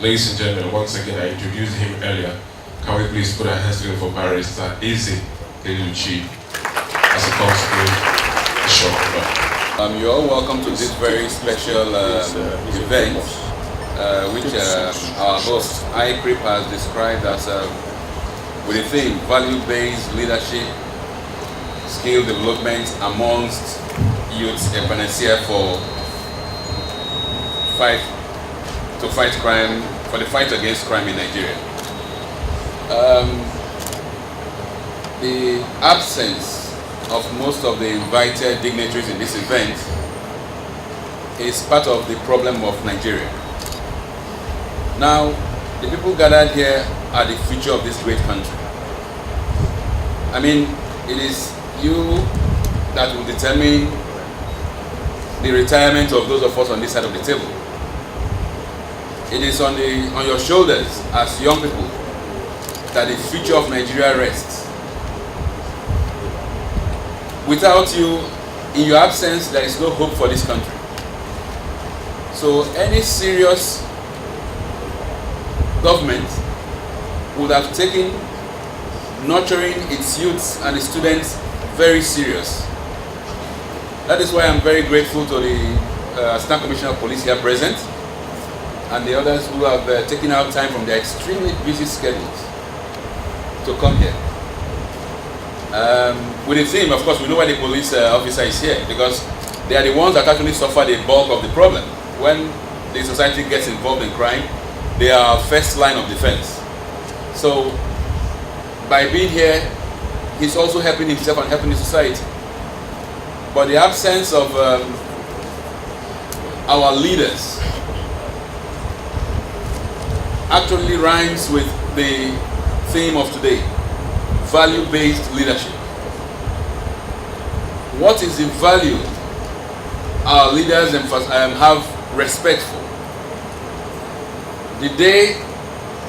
Ladies and gentlemen, once again, I introduced him earlier. Can we please put our hands together for Barrister Eluchie as he comes to the show. You're all welcome to this very special event, which our host, ICRIP, has described as with the theme, value-based leadership, skill development amongst youths, a panacea for the fight against crime in Nigeria. The absence of most of the invited dignitaries in this event is part of the problem of Nigeria. Now, the people gathered here are the future of this great country. I mean, it is you that will determine the retirement of those of us on this side of the table. It is on your shoulders as young people that the future of Nigeria rests. Without you, in your absence, there is no hope for this country. So any serious government would have taken nurturing its youths and its students very serious. That is why I'm very grateful to the Assistant Commissioner of Police here present and the others who have taken out time from their extremely busy schedules to come here. With the theme, of course, we know why the police officer is here, because they are the ones that actually suffer the bulk of the problem. When the society gets involved in crime, they are first line of defense. So, by being here, he's also helping himself and helping the society. But the absence of our leaders actually rhymes with the theme of today, value-based leadership. What is the value our leaders have respect for? Did they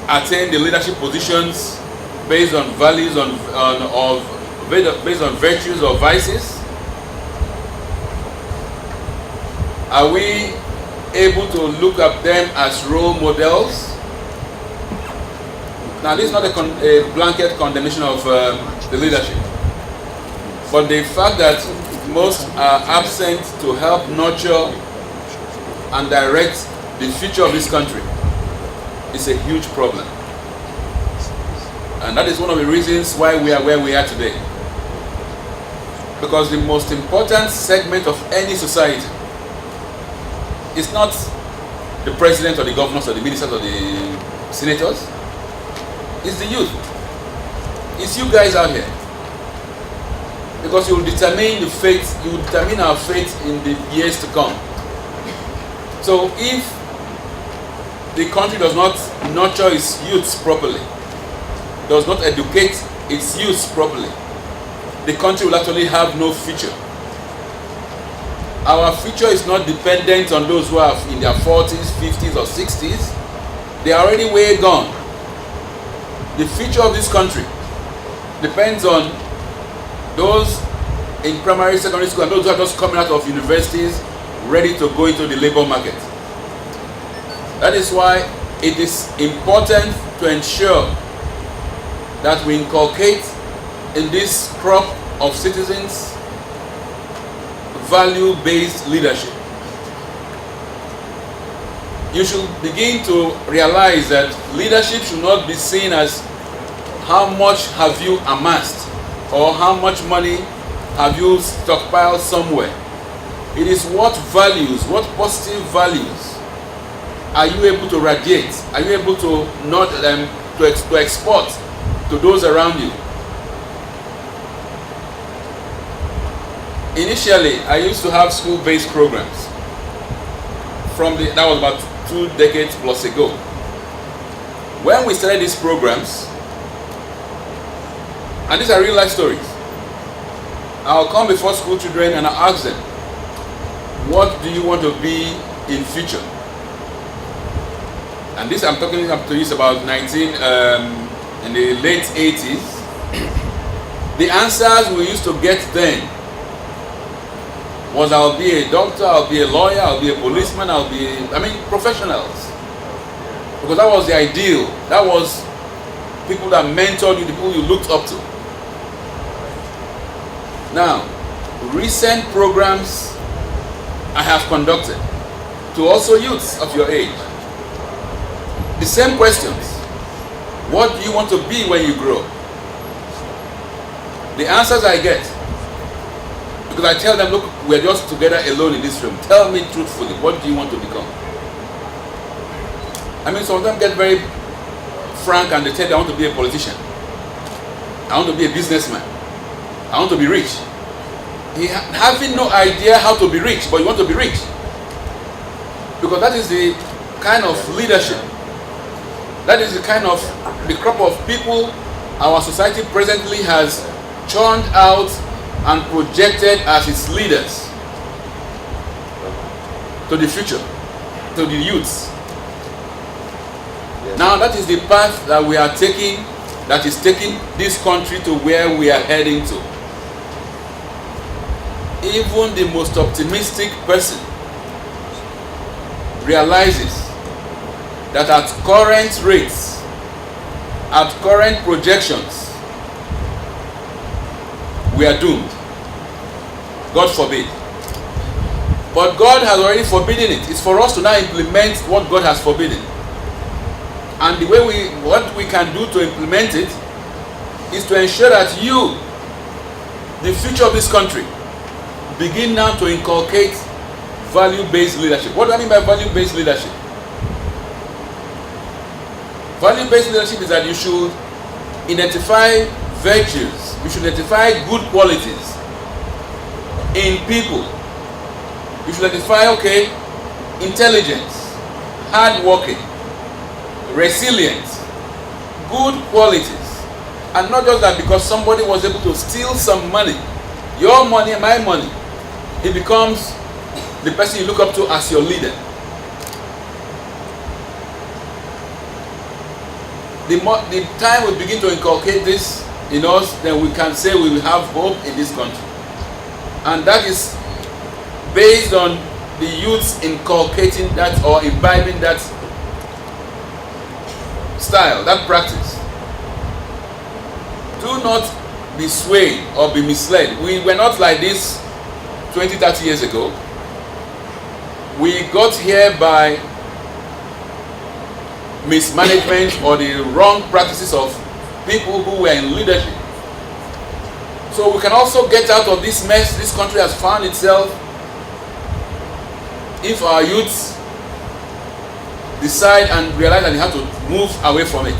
attain the leadership positions based on values, based on virtues or vices? Are we able to look at them as role models? Now, this is not a blanket condemnation of the leadership, but the fact that most are absent to help nurture and direct the future of this country is a huge problem. And that is one of the reasons why we are where we are today. Because the most important segment of any society is not the president or the governors or the ministers or the senators. It's the youth. It's you guys out here. Because you will determine the fate, you will determine our fate in the years to come. So if the country does not nurture its youths properly, does not educate its youths properly, the country will actually have no future. Our future is not dependent on those who are in their 40s, 50s, or 60s. They are already way gone. The future of this country depends on those in primary, secondary school, and those who are just coming out of universities ready to go into the labor market. That is why it is important to ensure that we inculcate in this crop of citizens value-based leadership. You should begin to realize that leadership should not be seen as how much have you amassed or how much money have you stockpiled somewhere. It is what values, what positive values are you able to radiate? Are you able to not to export to those around you? Initially, I used to have school-based programs. That was about 2 decades plus ago. When we started these programs, and these are real life stories, I'll come before school children and I'll ask them, what do you want to be in future? And this I'm talking up to you is about in the late 80s. The answers we used to get then was I'll be a doctor, I'll be a lawyer, I'll be a policeman, professionals. Because that was the ideal. That was people that mentored you, the people you looked up to. Now, recent programs I have conducted to also youths of your age. The same questions. What do you want to be when you grow? The answers I get, because I tell them, look, we're just together alone in this room. Tell me truthfully, what do you want to become? I mean, some of them get very frank and they tell you, I want to be a politician. I want to be a businessman. I want to be rich. Having no idea how to be rich, but you want to be rich. Because that is the kind of leadership, that is the kind of, the crop of people our society presently has churned out and projected as its leaders to the future, to the youths. Yes. Now that is the path that we are taking, that is taking this country to where we are heading to. Even the most optimistic person realizes that at current rates, at current projections, we are doomed. God forbid. But God has already forbidden it. It's for us to now implement what God has forbidden. And the way what we can do to implement it is to ensure that you, the future of this country, begin now to inculcate value-based leadership. What do I mean by value-based leadership? Value-based leadership is that you should identify virtues, you should identify good qualities in people. You should identify, okay, intelligence, hardworking, resilience, good qualities. And not just that because somebody was able to steal some money, your money and my money, he becomes the person you look up to as your leader. The time we begin to inculcate this in us, then we can say we will have hope in this country. And that is based on the youths inculcating that or imbibing that style, that practice. Do not be swayed or be misled. We were not like this 20, 30 years ago. We got here by mismanagement or the wrong practices of people who were in leadership. So we can also get out of this mess this country has found itself if our youths decide and realize that they have to move away from it.